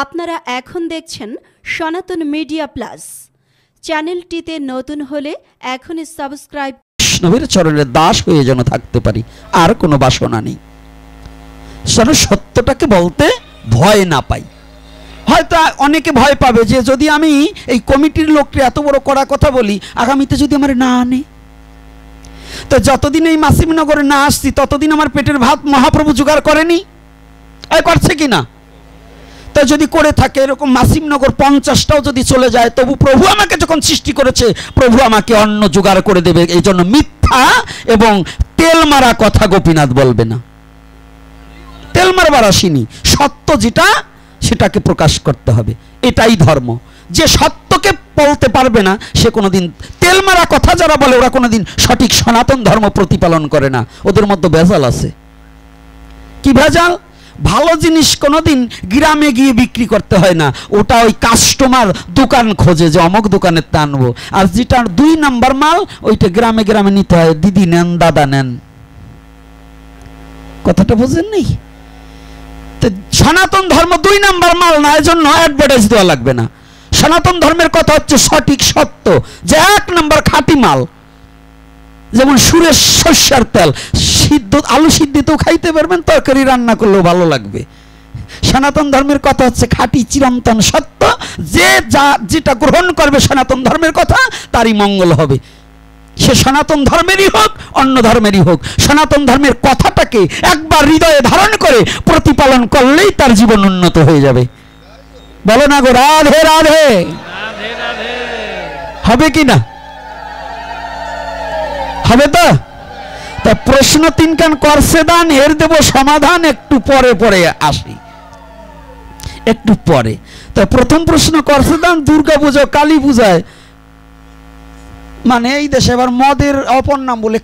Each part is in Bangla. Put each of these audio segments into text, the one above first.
আপনারা এখন দেখছেন সনাতন মিডিয়া প্লাস। চ্যানেলটিতে নতুন হলে এখনই সাবস্ক্রাইব। নবীর চরণের দাস হয়ে যেন থাকতে পারি, আর কোনো বাসনা নেই। যেন সত্যটাকে বলতে ভয় না পাই। হয়তো অনেকে ভয় পাবে যে যদি আমি এই কমিটির লোককে এত বড় কড়া কথা বলি, আগামীতে যদি আমার না আনে, তো যতদিন এই মাসিমনগরে না আসছি ততদিন আমার পেটের ভাত মহাপ্রভু জোগাড় করেনি, করছে কিনা? তো যদি করে থাকে এরকম মাসিমনগর 50টাও যদি চলে যায়, তবু প্রভু আমাকে যখন সৃষ্টি করেছে প্রভু আমাকে অন্ন জোগাড় করে দেবে। এই জন্য মিথ্যা এবং তেল মারা কথা গোপীনাথ বলবে না। তেল মারবার আসিনি, সত্য যেটা সেটাকে প্রকাশ করতে হবে, এটাই ধর্ম। যে সত্যকে বলতে পারবে না সে কোনোদিন তেল মারা কথা যারা বলে ওরা কোনোদিন সঠিক সনাতন ধর্ম প্রতিপালন করে না। ওদের মধ্যে ভেজাল আছে। কি ভেজাল? ভালো জিনিস কোনোদিন গ্রামে গিয়ে বিক্রি করতে হয় না, ওটা ওই কাস্টমার দোকান খোঁজে যে অমুক দোকানে টানবো। আর যেটা 2 নাম্বার মাল ওইটা গ্রামে গ্রামে নিতে হয়, দিদি নেন, দাদা নেন। কথাটা বুঝেন নেই? সনাতন ধর্ম 2 নাম্বার মাল না, এজন্য অ্যাডভার্টাইজ দেওয়া লাগবে না। সনাতন ধর্মের কথা হচ্ছে সঠিক সত্য, যে 1 নাম্বার খাঁটি মাল। যেমন সুরেশ সর্ষের তেল, সিদ্ধ আলু সিদ্ধিতেও খাইতে পারবেন, তরকারি রান্না করলেও ভালো লাগবে। সনাতন ধর্মের কথা হচ্ছে খাঁটি চিরন্তন সত্য, যে যেটা গ্রহণ করবে সনাতন ধর্মের কথা তারই মঙ্গল হবে। সে সনাতন ধর্মেরই হোক অন্য ধর্মেরই হোক, সনাতন ধর্মের কথাটাকে একবার হৃদয়ে ধারণ করে প্রতিপালন করলেই তার জীবন উন্নত হয়ে যাবে। বলো না গো, রাধে রাধে। হবে কি না? হবে তো? তা প্রশ্ন 3 কান করছে দান, এর দেব সমাধান একটু পরে পরে আসি, একটু পরে। তা প্রথম প্রশ্ন করছে দান দুর্গা পূজা কালী পূজায়, মানে এই দেশে এবার মদের অপর নাম বলে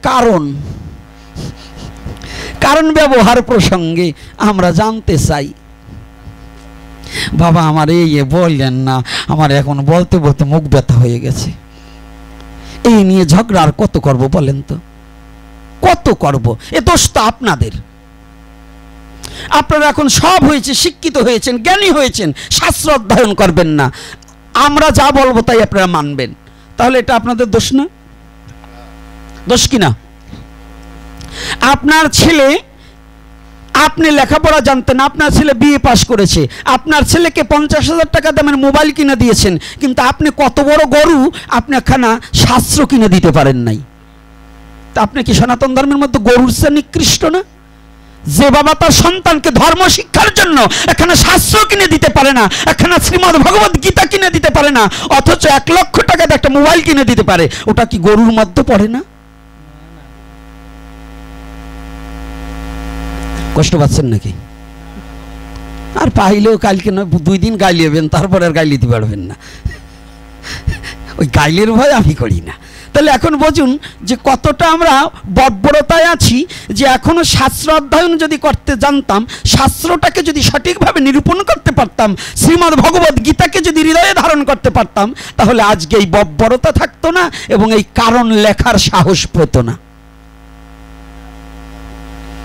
কারণ ব্যবহার প্রসঙ্গে আমরা জানতে চাই। বাবা আমার এই বললেন না, আমার এখন বলতে বলতে মুখ ব্যথা হয়ে গেছে। এই নিয়ে ঝগড়া আর কত করব বলেন তো? কত করব? এ দোষ তো আপনাদের। আপনারা এখন সব হয়েছে, শিক্ষিত হয়েছেন, জ্ঞানী হয়েছেন, শাস্ত্র অধ্যয়ন করবেন না, আমরা যা বলবো তাই আপনারা মানবেন। তাহলে এটা আপনাদের দোষ না? দোষ কি না? আপনার ছেলে, আপনি লেখাপড়া জানতেন, আপনার ছেলে বিএ পাস করেছে, আপনার ছেলেকে 50,000 টাকা দামের মোবাইল কিনে দিয়েছেন, কিন্তু আপনি কত বড় গরু আপনি একখানা শাস্ত্র কিনে দিতে পারেন নাই। তা আপনি কি সনাতন ধর্মের মধ্যে গরুর চেয়ে নিকৃষ্ট না? যে বাবা তার সন্তানকে ধর্ম শিক্ষার জন্য এখানে শাস্ত্র কিনে দিতে পারে না, এখানে শ্রীমদ ভগবত গীতা কিনে দিতে পারে না, অথচ 1 লক্ষ টাকাতে একটা মোবাইল কিনে দিতে পারে, ওটা কি গরুর মধ্যে পড়ে না? কষ্ট পাচ্ছেন নাকি? আর পাইলেও কালকে নয় 2 দিন গাইলেবেন, তারপর আর গাইলে দিতে পারবেন না। ওই গাইলের ভয় আমি করি না। তাহলে এখন বুঝুন যে কতটা আমরা বর্বরতায় আছি, যে এখনো শাস্ত্র অধ্যয়ন যদি করতে জানতাম, শাস্ত্রটাকে যদি সঠিকভাবে নিরূপণ করতে পারতাম, শ্রীমদ্ ভগবত গীতাকে যদি হৃদয়ে ধারণ করতে পারতাম, তাহলে আজকে এই বর্বরতা থাকতো না এবং এই কারণ লেখার সাহস পেত না।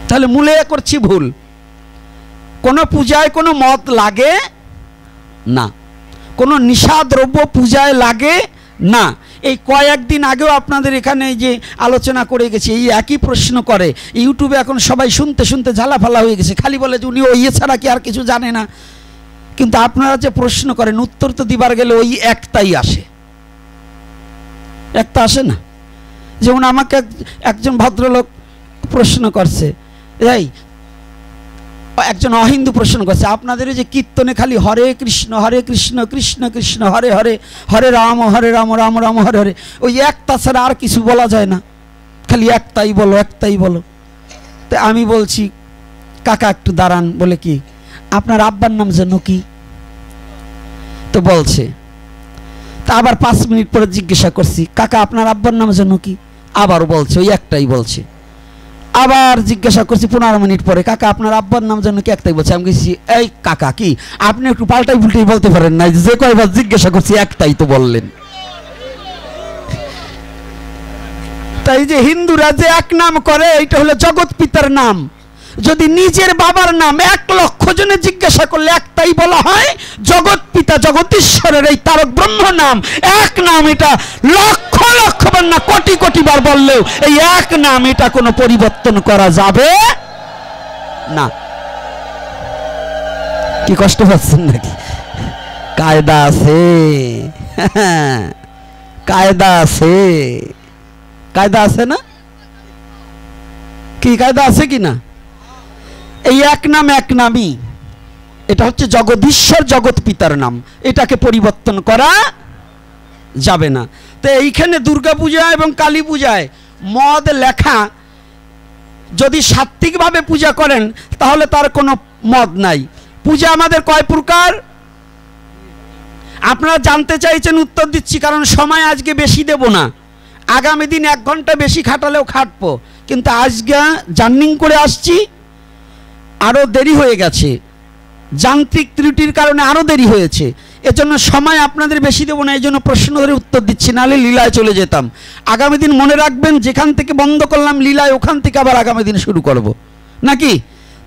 তাহলে মূলে করছি ভুল। কোনো পূজায় কোনো মদ লাগে না, কোনো নিশাদ্রব্য পূজায় লাগে না। এই কয়েকদিন আগেও আপনাদের এখানে যে আলোচনা করে গেছি, এই একই প্রশ্ন করে। ইউটিউবে এখন সবাই শুনতে শুনতে ঝালাফালা হয়ে গেছে, খালি বলে যে উনি ওই ছাড়া কি আর কিছু জানে না। কিন্তু আপনারা যে প্রশ্ন করেন, উত্তর তো দিবার গেলে ওই একটাই আসে, একটা আসে না। যেমন আমাকে একজন ভদ্রলোক প্রশ্ন করছে, এই একজন অহিন্দু প্রশ্ন করছে, আপনাদের যে কীর্তনে খালি হরে কৃষ্ণ কৃষ্ণ কৃষ্ণ হরে হরে, হরে রাম রাম রাম হরে হরে, ওই একটা ছাড়া আর কিছু বলা যায় না, খালি একটাই বলো। তো আমি বলছি, কাকা একটু দাঁড়ান, বলে কি আপনার আব্বার নাম যেন কি? তো বলছে, তা আবার 5 মিনিট পরে জিজ্ঞাসা করছি, কাকা আপনার আব্বার নাম যেন কি? আবার বলছে ওই একটাই বলছে। আবার জিজ্ঞাসা করছি 15 মিনিট পরে, কাকা আপনার আব্বার নাম যেন কি? একটাই বলছে। আমি বলছি, এই কাকা কি আপনি একটু পাল্টাই পুল্টাই বলতে পারেন না? যে কয়বার জিজ্ঞাসা করছি একটাই তো বললেন। তাই যে হিন্দুরা যে 1 নাম করে, এটা হলো জগৎ পিতার নাম। যদি নিজের বাবার নাম 1 লক্ষ জনে জিজ্ঞাসা করলে একটাই বলা হয়, জগৎ পিতা জগদীশ্বরের এই তারক ব্রহ্ম নাম, এক নাম, এটা লক্ষ লক্ষ বার না কোটি কোটি বার বললেও এই এক নাম, এটা কোনো পরিবর্তন করা যাবে না। কি কষ্ট পাচ্ছেন নাকি? কায়দা আছে, কায়দা আছে, কায়দা আছে না? কি কায়দা আছে কি না? এই এক নাম এক নামই, এটা হচ্ছে জগদীশ্বর জগৎ পিতার নাম, এটাকে পরিবর্তন করা যাবে না। তো এইখানে দুর্গা পূজা এবং কালী পূজায় মদ লেখা, যদি সাত্ত্বিকভাবে পূজা করেন তাহলে তার কোনো মদ নাই। পূজা আমাদের কয় প্রকার আপনারা জানতে চাইছেন, উত্তর দিচ্ছি, কারণ সময় আজকে বেশি দেব না, আগামী দিন 1 ঘন্টা বেশি খাটালেও খাটবো, কিন্তু আজকে জার্নিং করে আসছি, আরও দেরি হয়ে গেছে, যান্ত্রিক ত্রুটির কারণে আরও দেরি হয়েছে, এজন্য সময় আপনাদের বেশি দেবো না, এই জন্য প্রশ্ন ধরে উত্তর দিচ্ছি, নাহলে লীলায় চলে যেতাম। আগামী দিন মনে রাখবেন, যেখান থেকে বন্ধ করলাম লীলায়, ওখান থেকে আবার আগামী দিন শুরু করব নাকি?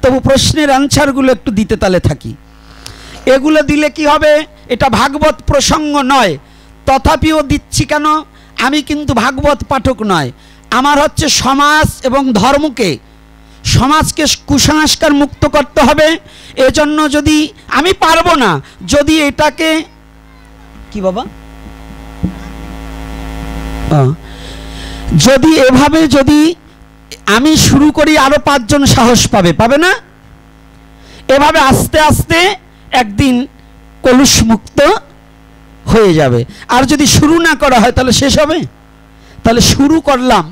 তবু প্রশ্নের অ্যান্সারগুলো একটু দিতে তালে থাকি। এগুলো দিলে কি হবে, এটা ভাগবত প্রসঙ্গ নয়, তথাপিও দিচ্ছি কেন, আমি কিন্তু ভাগবত পাঠক নয়, আমার হচ্ছে সমাজ এবং ধর্মকে, সমাজকে কুসংস্কার মুক্ত করতে হবে। এজন্য যদি আমি পারবো না, যদি এটাকে কি বাবা, যদি এভাবে যদি আমি শুরু করি, আরো 5 জন সাহস পাবে, পাবে না? এভাবে আস্তে আস্তে একদিন কলুষ মুক্ত হয়ে যাবে। আর যদি শুরু না করা হয় তাহলে শেষ হবে? তাহলে শুরু করলাম,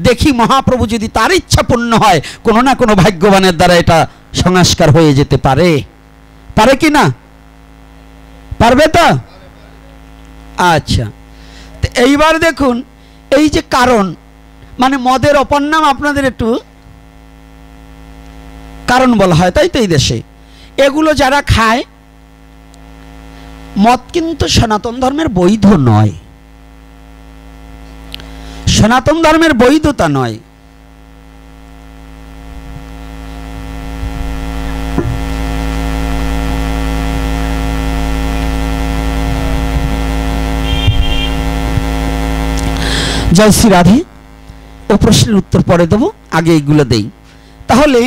দেখি মহাপ্রভু যদি তার ইচ্ছা পূর্ণ হয়, কোনো না কোনো ভাগ্যবানের দ্বারা এটা সংস্কার হয়ে যেতে পারে, পারে কি না? পারবে তো? আচ্ছা, এইবার দেখুন, এই যে কারণ, মানে মদের অপর নাম আপনাদের একটু কারণ বলা হয়, তাই তো? এই দেশে এগুলো যারা খায়, মদ কিন্তু সনাতন ধর্মের বৈধ নয়, সনাতন ধর্মের বৈধতা নয়। জয় শ্রী রাধে। ও প্রশ্নের উত্তর পরে দেব, আগে এইগুলো দেই। তাহলে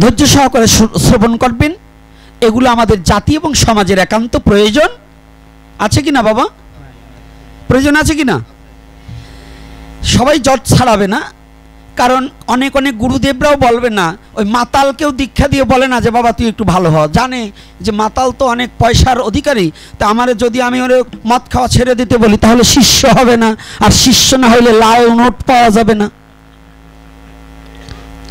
ধৈর্য সহকারে শ্রবণ করবেন, এগুলো আমাদের জাতি এবং সমাজের একান্ত প্রয়োজন আছে কি না বাবা? প্রয়োজন আছে কি না? সবাই জট ছাড়াবে না, কারণ অনেক অনেক গুরুদেবরাও বলবে না, ওই মাতালকেও দীক্ষা দিয়ে বলে না যে বাবা তুই একটু ভালো হ, জানে যে মাতাল তো অনেক পয়সার অধিকারী, তা আমার যদি আমি ওরে মদ খাওয়া ছেড়ে দিতে বলি তাহলে শিষ্য হবে না, আর শিষ্য না হইলে লাল নোট পাওয়া যাবে না।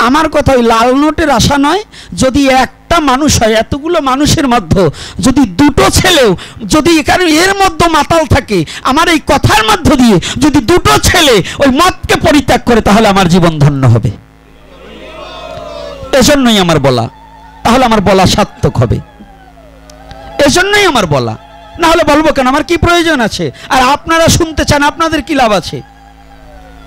আমার কথা ওই লাল নোটের আশা নয়, যদি একটা মানুষ হয়, এতগুলো মানুষের মধ্যে যদি 2টো ছেলেও যদি এখানে এর মধ্যে মাতাল থাকে, আমার এই কথার মধ্য দিয়ে যদি 2টো ছেলে ওই মদকে পরিত্যাগ করে, তাহলে আমার জীবন ধন্য হবে। এজন্যই আমার বলা, তাহলে আমার বলা সার্থক হবে, এজন্যই আমার বলা, না হলে বলবো কেন? আমার কি প্রয়োজন আছে? আর আপনারা শুনতে চান, আপনাদের কি লাভ আছে?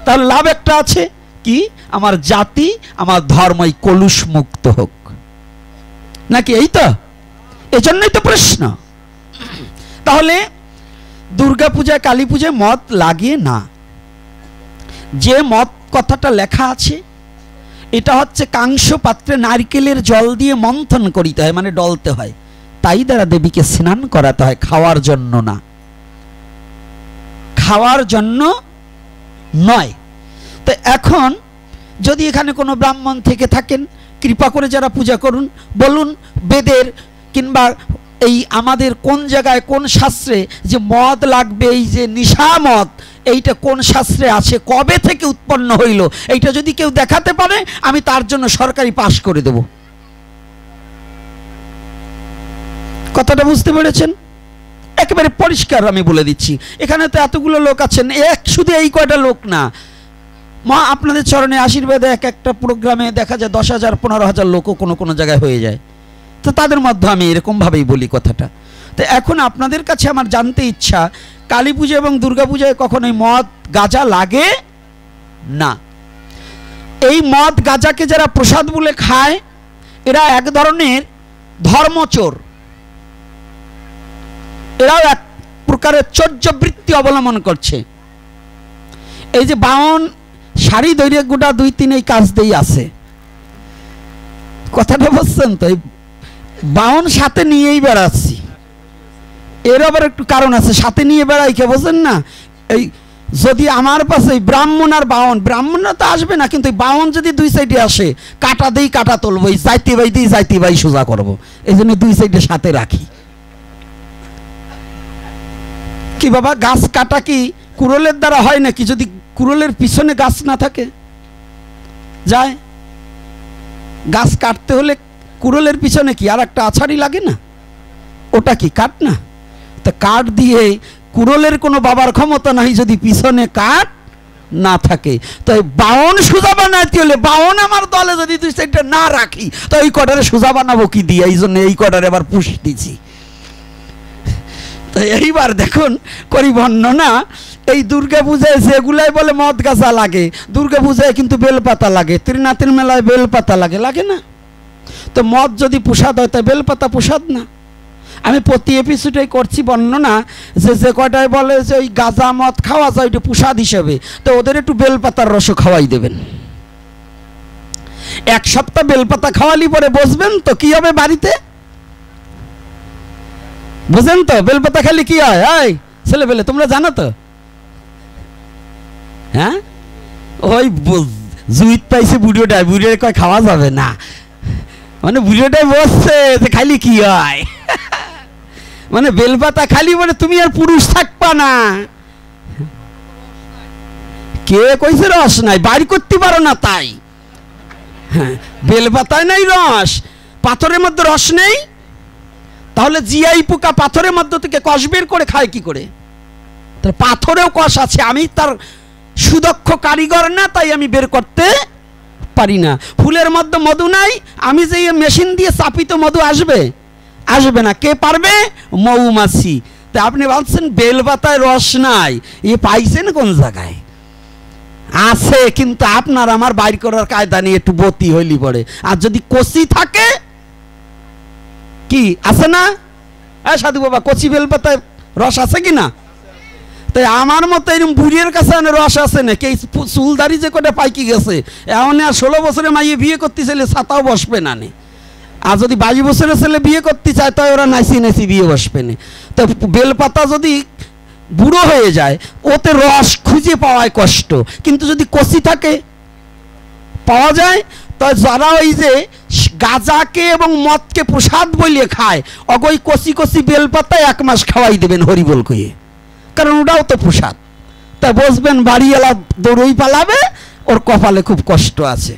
তাহলে লাভ একটা আছে কি, আমার জাতি আমার ধর্মই কলুষ মুক্ত হোক, নাকি? এই তো, এজন্যই তো প্রশ্ন। তাহলে দুর্গা পূজা কালী পূজায় মদ লাগে না। যে মদ কথাটা লেখা আছে, এটা হচ্ছে কাংস পাত্রে নারকেলের জল দিয়ে মন্থন করিতে হয়, মানে ডলতে হয়, তাই দ্বারা দেবীকে স্নান করাতে হয়, খাওয়ার জন্য না, খাওয়ার জন্য নয়। তো এখন যদি এখানে কোনো ব্রাহ্মণ থেকে থাকেন, কৃপা করে যারা পূজা করুন, বলুন বেদের কিংবা এই আমাদের কোন জায়গায় কোন শাস্ত্রে যে মদ লাগবে, এই যে নিশা মদ, এইটা কোন শাস্ত্রে আছে, কবে থেকে উৎপন্ন হইল, এইটা যদি কেউ দেখাতে পারে, আমি তার জন্য সরকারি পাশ করে দেব। কথাটা বুঝতে পেরেছেন? একেবারে পরিষ্কার আমি বলে দিচ্ছি। এখানে তো এতগুলো লোক আছেন, শুধু এই কয়টা লোক না, মা আপনাদের চরণে আশীর্বাদে এক একটা প্রোগ্রামে দেখা যায় 10,000 15,000 লোকও কোনো কোনো জায়গায় হয়ে যায়। তো তাদের মধ্যে আমি এরকমভাবেই বলি কথাটা। তো এখন আপনাদের কাছে আমার জানতে ইচ্ছা, কালী পূজা এবং দুর্গা পূজায় কখনোই মদ গাঁজা লাগে না। এই মদ গাঁজাকে যারা প্রসাদ বলে খায়, এরা এক ধরনের ধর্মচোর। এরাও এক প্রকারের চর্যবৃত্তি অবলম্বন করছে। এই যে বাউন শাড়ি দৈরে গোটা 2-3 এই কাজ দিয়ে আছে, কথাটা বুঝছেন তো? এই বাউন সাথে নিয়েই বেড়াচ্ছি, এর আবার একটু কারণ আছে, সাথে নিয়ে বেড়াই কে বোঝেন না? এই যদি আমার পাশে ব্রাহ্মণ আর বাউন, ব্রাহ্মণরা তো আসবে না, কিন্তু বাউন যদি 2 সাইডে আসে, কাটা দিই কাটা তুলবো, এই যাইতে বাই দিই যাইতে বাই সোজা করবো, এই জন্য 2 সাইডে সাথে রাখি। কি বাবা, গাছ কাটা কি কুড়োলের দ্বারা হয় নাকি? যদি কুড়োলের পিছনে গাছ না থাকে যায়? গাছ কাটতে হলে কুড়োলের পিছনে কি আর একটা আছাড়ি লাগে না? ওটা কি কাঠ না? তা কাঠ দিয়ে কুড়োলের কোনো বাবার ক্ষমতা নাই যদি পিছনে কাঠ না থাকে। তো বাউন সোজা বানাইতে হলে, বাউন আমার দলে যদি 2 সাইডটা না রাখি, তো এই কটারে সোজা বানাবো কি দিয়ে? এই জন্য এই কটারে আবার পুষ দিছি। তো এইবার দেখুন করি বর্ণনা, এই দুর্গা পূজায় যেগুলাই বলে মদ গাছা লাগে, দুর্গা পূজায় কিন্তু বেলপাতা লাগে, ত্রিনাথের মেলায় বেলপাতা লাগে, লাগে না? তো মদ যদি প্রসাদ হয়, তাই বেলপাতা প্রসাদ না? আমি প্রতি এপিসোডে করছি বর্ণনা যে যে কয়টায় বলে যে ওই গাঁজা মদ খাওয়া যায় ওইটা প্রসাদ হিসেবে, তো ওদের একটু বেলপাতার রস খাওয়াই দেবেন। 1 সপ্তাহ বেলপাতা খাওয়ালি পরে বসবেন তো কি হবে বাড়িতে, বুঝেন তো? বেলপাতা খালি কি হয়? এই ছেলে পেলে তোমরা জানো তো? হ্যাঁ, ওই জুইত পাইছে বুড়োটাই, বুড়িয়ে কয় খাওয়া যাবে না, মানে বুড়োটাই বসছে যে খালি কি হয়, মানে বেলপাতা খালি মানে তুমি আর পুরুষ থাকবা না। কে কইছে রস নাই? বাড়ি করতে পারো না তাই। হ্যাঁ, বেলপাতায় নাই রস, পাথরের মধ্যে রস নেই, তাহলে জিআই পোকা পাথরের মধ্যে থেকে কষ বের করে খায় কি করে? তাহলে পাথরেও কষ আছে, আমি তার সুদক্ষ কারিগর না, তাই আমি বের করতে পারি না। ফুলের মধ্যে মধু নাই, আমি যে মেশিন দিয়ে চাপি তো মধু আসবে? আসবে না। কে পারবে? মৌমাছি। তা আপনি বলছেন বেলপাতায় রস নাই, এ পাইছেন কোন জায়গায়? আছে, কিন্তু আপনার আমার বাইর করার কায়দা নিয়ে একটু বতি হইলি পড়ে। আর যদি কচি থাকে, কি আছে না? সাধু বাবা, কচি বেলপাতায় রস আছে কি না? তাই আমার মতো এরকম বুড়ির কাছে রস আছে না? কে চুলদারি যে কটা পাইকি গেছে, এমন আর 16 বছরে মাইয়ে বিয়ে করতে চাইলে ছাতাও বসবে না নে। আর যদি 22 বছরের ছেলে বিয়ে করতে চায়, তাই ওরা নাইসি নাইসি বিয়ে বসবে না। তো বেলপাতা যদি বুড়ো হয়ে যায়, ওতে রস খুঁজে পাওয়ায় কষ্ট, কিন্তু যদি কচি থাকে পাওয়া যায়। তো যারা ওই যে গাঁজাকে এবং মদকে প্রসাদ বলিয়ে খায়, অগই কচি কচি বেলপাতায় 1 মাস খাওয়াই দেবেন হরিবল কইয়ে, কারণ ওটাও তো প্রসাদ। তা বসবেন বাড়িওয়ালা দৌড়ই পালাবে, ওর কপালে খুব কষ্ট আছে।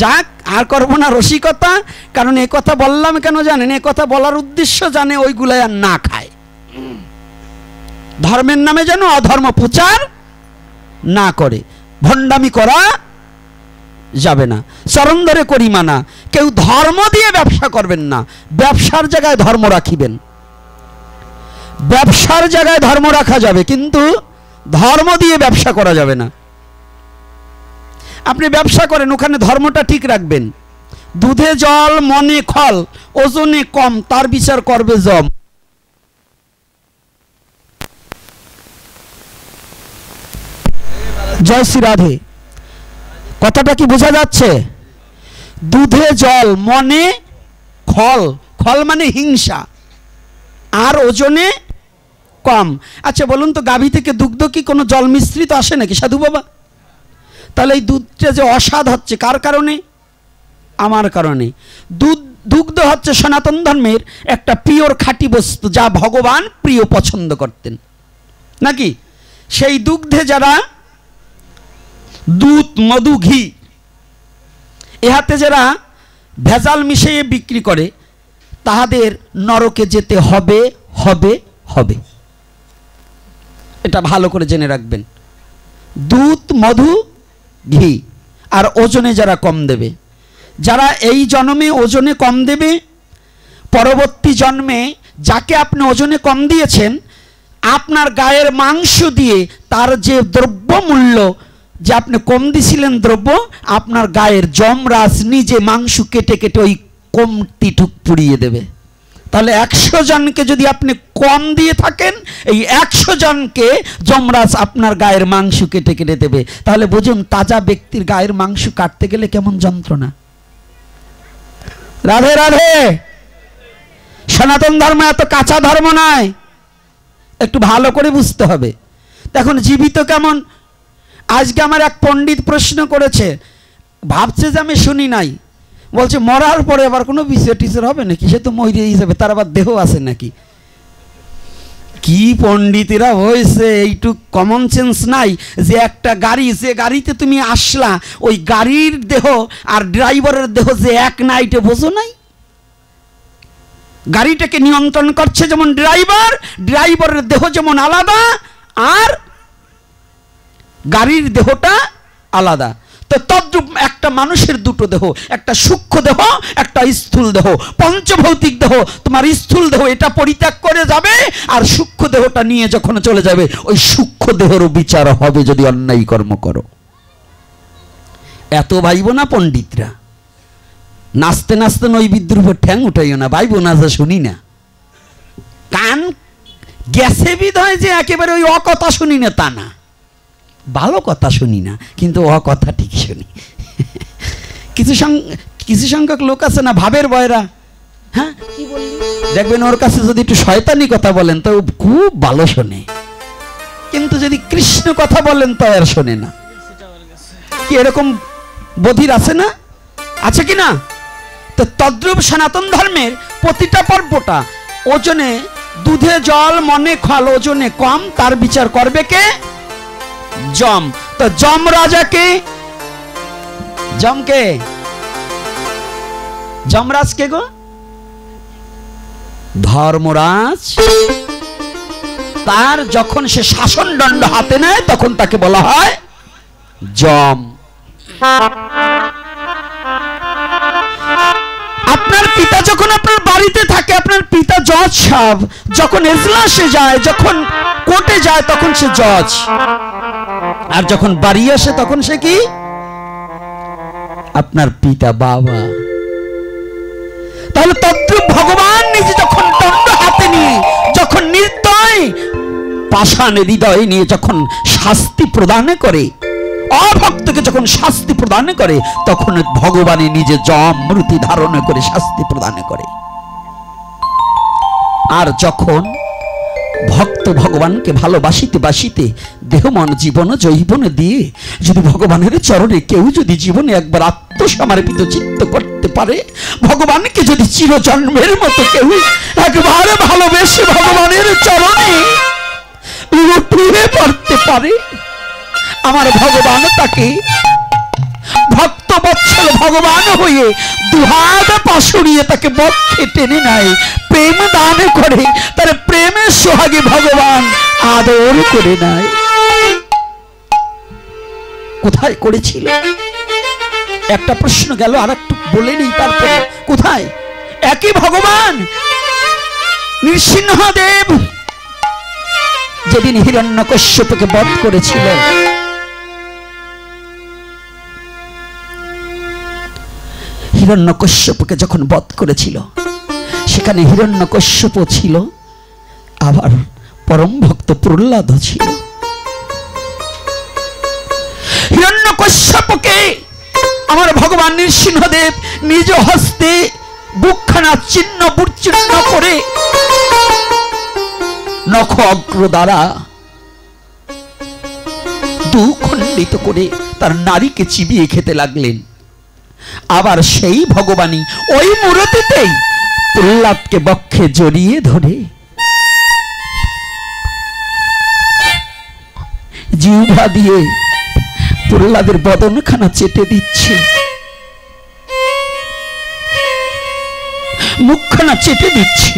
যাক, আর করবো না রসিকতা, কারণ এ কথা বললাম কেন জানেন? এ কথা বলার উদ্দেশ্য জানে ওইগুলাই আর না খায়, ধর্মের নামে যেন অধর্ম প্রচার না করে। ভণ্ডামি করা যাবে না, চরণ ধরে করি মানা। কেউ ধর্ম দিয়ে ব্যবসা করবেন না, ব্যবসার জায়গায় ধর্ম রাখিবেন। ব্যবসার জায়গায় ধর্ম রাখা যাবে, কিন্তু ধর্ম দিয়ে ব্যবসা করা যাবে না। আপনি ব্যবসা করেন, ওখানে ধর্মটা ঠিক রাখবেন। দুধে জল মনে খল, ওজনে কম, তার বিচার করবে জম। জয় শ্রী রাধে। কথাটা কি বোঝা যাচ্ছে? দুধে জল মনে খল, খল মানে হিংসা, আর ওজনে কম। আচ্ছা বলুন তো, গাভী থেকে দুগ্ধ কি কোনো জল মিশ্রিত আসে নাকি সাধু বাবা? তাহলে এই দুধটা যে অস্বাদ হচ্ছে কার কারণে? আমার কারণে। দুগ্ধ হচ্ছে সনাতন ধর্মের একটা পিওর খাঁটি বস্তু, যা ভগবান প্রিয় পছন্দ করতেন নাকি? সেই দুগ্ধে যারা দুধ মধু ঘি এহাতে যারা ভেজাল মিশিয়ে বিক্রি করে, তাহাদের নরকে যেতে হবে হবে হবে। এটা ভালো করে জেনে রাখবেন। দুধ মধু ঘি, আর ওজনে যারা কম দেবে, যারা এই জন্মে ওজনে কম দেবে, পরবর্তী জন্মে যাকে আপনি ওজনে কম দিয়েছেন, আপনার গায়ের মাংস দিয়ে তার যে দ্রব্য মূল্য, যে আপনি কম দিছিলেন দ্রব্য, আপনার গায়ের যমরাজ নিজে মাংস কেটে কেটে ওই কমতিটুক পুড়িয়ে দেবে। তাহলে 100 জনকে যদি আপনি কম দিয়ে থাকেন, এই 100 জনকে যমরাজ আপনার গায়ের মাংস কেটে কেটে দেবে। তাহলে বুঝুন তাজা ব্যক্তির গায়ের মাংস কাটতে গেলে কেমন যন্ত্রণা। রাধে রাধে। সনাতন ধর্ম এত কাঁচা ধর্ম নয়, একটু ভালো করে বুঝতে হবে। দেখুন জীবিত কেমন। আজকে আমার এক পণ্ডিত প্রশ্ন করেছে, ভাবছে যে আমি শুনি নাই, বলছে মরার পরে আবার কোনো বিচার টিচার হবে নাকি? সে তো মরে যাবে, তার আবার দেহ আছে নাকি? কি পণ্ডিতেরা হয়েছে, এইটুক কমন সেন্স নাই যে একটা গাড়ি, যে গাড়িতে তুমি আসলা ওই গাড়ির দেহ আর ড্রাইভারের দেহ যে এক নাইটে, বোঝো নাই? গাড়িটাকে নিয়ন্ত্রণ করছে যেমন ড্রাইভার, ড্রাইভারের দেহ যেমন আলাদা আর গাড়ির দেহটা আলাদা। তো তদ্রূপ একটা মানুষের দুটো দেহ, একটা সূক্ষ্ম দেহ, একটা স্থূল দেহ। পঞ্চভৌতিক দেহ, তোমার স্থূল দেহ এটা পরিত্যাগ করে যাবে, আর সূক্ষ্ম দেহটা নিয়ে যখন চলে যাবে ওই সূক্ষ্ম দেহেরও বিচার হবে যদি অন্যায় কর্ম করো। এত ভাইব না পণ্ডিতরা, নাচতে নাচতে নৈবিদ্যের উপর ঠ্যাং উঠাইও না, ভাইব না যে শুনি না। কান গ্যাসে বিধ হয় যে একেবারে ওই অকথা শুনি না তা না, ভালো কথা শুনি না, কিন্তু অকথা ঠিক শুনি। কিছু সংখ্যক লোক আছে না ভাবের বয়রা, হ্যাঁ দেখবেন ওর কাছে যদি একটু শয়তানি কথা বলেন তো খুব ভালো শোনে, কিন্তু যদি কৃষ্ণ কথা বলেন তো আর শোনে না। কি এরকম বধির আছে না? আছে কি না? তো তদ্রূপ সনাতন ধর্মের প্রতিটা পর্বটা ওজনে, দুধে জল মনে খল, ওজনে কম, তার বিচার করবে কে? যম। তো যম রাজাকে, যমকে, যমরাজ কে গো? ধর্মরাজ। তার যখন সে শাসন দণ্ড হাতে নেয় তখন তাকে বলা হয় যম। আপনার পিতা যখন আপনার বাড়িতে থাকে, আপনার পিতা জজ সাহেব, যখন এজলাসে যায়, যখন কোর্টে যায় তখন সে জজ, আর যখন বাড়ি আসে তখন সে কি? আপনার পিতা বাবা। তাহলে তদ্রূপ ভগবান নিজে যখন দণ্ড হাতে নিয়ে, যখন নির্দয় পাষাণ হৃদয় নিয়ে যখন শাস্তি প্রদান করে, অভক্তকে যখন শাস্তি প্রদান করে, তখন ভগবানই নিজে যম মূর্তি ধারণ করে শাস্তি প্রদান করে। আর যখন ভক্ত ভগবানকে ভালোবাসিতে বাসিতে দেহ মন জীবন জৈবন দিয়ে যদি ভগবানের চরণে কেউ যদি জীবনে একবার আত্মসমর্পিত চিত্ত করতে পারে, ভগবানকে যদি চিরজন্মের মতো কেউ একবার ভালোবেসে ভগবানের চরণে লুটিয়ে পড়তে পারে, আমার ভগবান তাকে ভক্ত বৎসল ভগবান হয়ে দুহাত পাশুড়িয়ে তাকে বক্ষে টেনে নেয়, প্রেম দান করে, তার প্রেমের সোহাগে ভগবান আদর করে নেয়। কোথায় করেছিল? একটা প্রশ্ন গেল, আর একটু বলে নেই তারপরে। কোথায়? একই ভগবান নৃসিংহদেব যেদিন হিরণ্যকশ্যপকে বধ করেছিল, হিরণ্যকশ্যপকে যখন বধ করেছিল, সেখানে হিরণ্যকশ্যপ ছিল, আবার পরম ভক্ত প্রহ্লাদ ছিল। হিরণ্যকশ্যপকে আমার ভগবান নৃসিংহদেব নিজ হস্তে বুকখানা চিহ্ন বিচ্ছিন্ন করে নখ অগ্র দ্বারা দুখণ্ডিত করে তার নারীকে চিবিয়ে খেতে লাগলেন। আবার সেই ভগবানই ওই মূর্তিতেই প্রহ্লাদকে বক্ষে জড়িয়ে ধরে জিহ্বা দিয়ে প্রহ্লাদের বদনখানা চেটে দিচ্ছে, মুখখানা চেটে দিচ্ছে।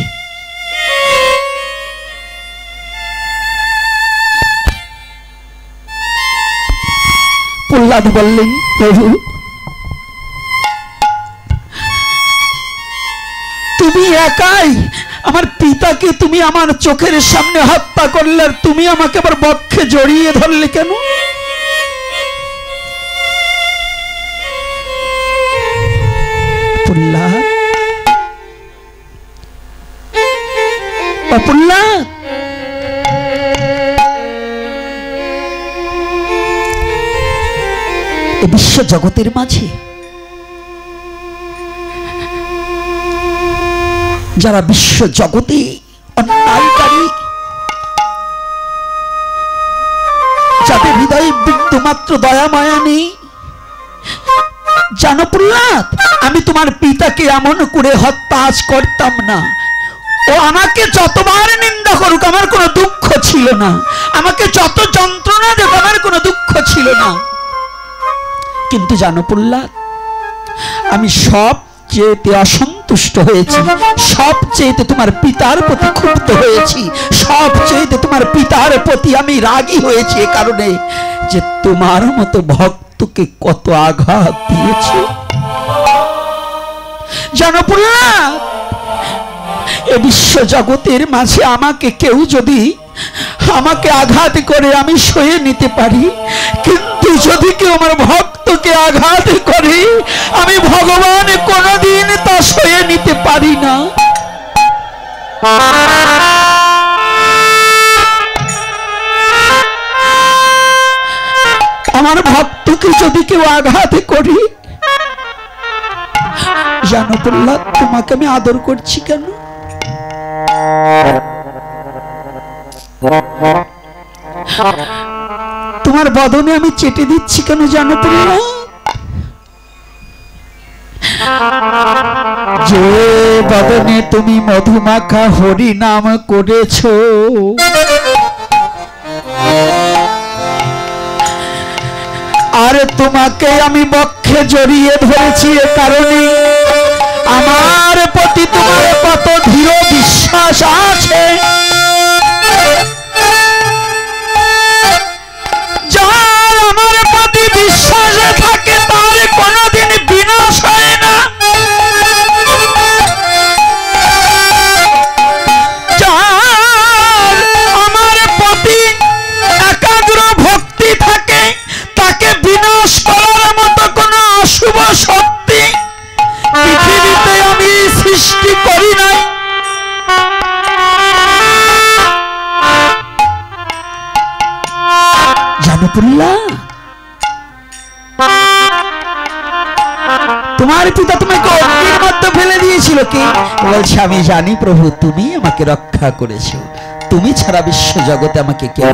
প্রহ্লাদ বললেন, প্রভু তুমি একাই আমার পিতাকে তুমি আমার চোখের সামনে হত্যা করলে, আর তুমি আমাকে আবার বক্ষে জড়িয়ে ধরলে কেন? প্রহ্লাদ প্রহ্লাদ, বিশ্ব জগতের মাঝে যারা বিশ্ব জগতে অন্যায়কারী, যাদের হৃদয়ে বিন্দুমাত্র দয়া মায়া নেই, জানো প্রহ্লাদ, আমি তোমার পিতাকে এমন করে হত্যা আজ করতাম না। ও আমাকে যতবার নিন্দা করুক আমার কোনো দুঃখ ছিল না, আমাকে যত যন্ত্রণা দেব আমার কোনো দুঃখ ছিল না। কিন্তু জানো প্রহ্লাদ, আমি সবচেয়ে অসন্তুষ্ট হয়েছি, সবচেয়ে তোমার পিতার প্রতি ক্ষুব্ধ হয়েছি, সবচেয়ে তোমার পিতার প্রতি আমি রাগী হয়েছি এ কারণে যে তোমার মতো ভক্তকে কত আঘাত দিয়েছে। জানো প্রহ্লাদ, এ বিশ্ব জগতের মাঝে আমাকে কেউ যদি আমাকে আঘাত করে আমি সয়ে নিতে পারি, কিন্তু যদি কেউ আমার ভক্তকে আঘাত করে আমি ভগবান কোনদিন তা সয়ে নিতে পারি না। আমার ভক্তকে যদি কেউ আঘাত করি, জানো প্রহ্লাদ, তোমাকে আমি আদর করছি কেন? তোমার বদনে আমি চেটে দিচ্ছি কেন জানো প্রহ্লাদ? যে বদনে তুমি মধুমাখা হরি নাম করেছো, আর তোমাকে আমি বক্ষে জড়িয়ে ধরেছি এ কারণে আমার প্রতি তোমার কত দৃঢ় বিশ্বাস আছে। যার আমার প্রতি বিশ্বাস থাকে তার কোনদিন বিনাশ হয় না। যার আমার প্রতি একাগ্র ভক্তি থাকে তাকে বিনাশ করার মতো কোন অশুভ শক্তি পৃথিবীতে আমি সৃষ্টি করি নাই। জানো প্রহ্লাদ, তোমার পিতা তোমাকে অগ্নির মধ্যে ফেলে দিয়েছিল, কি বলছে? আমি জানি প্রভু, তুমি আমাকে রক্ষা করেছো, তুমি ছাড়া বিশ্ব জগতে আমাকে কেউ।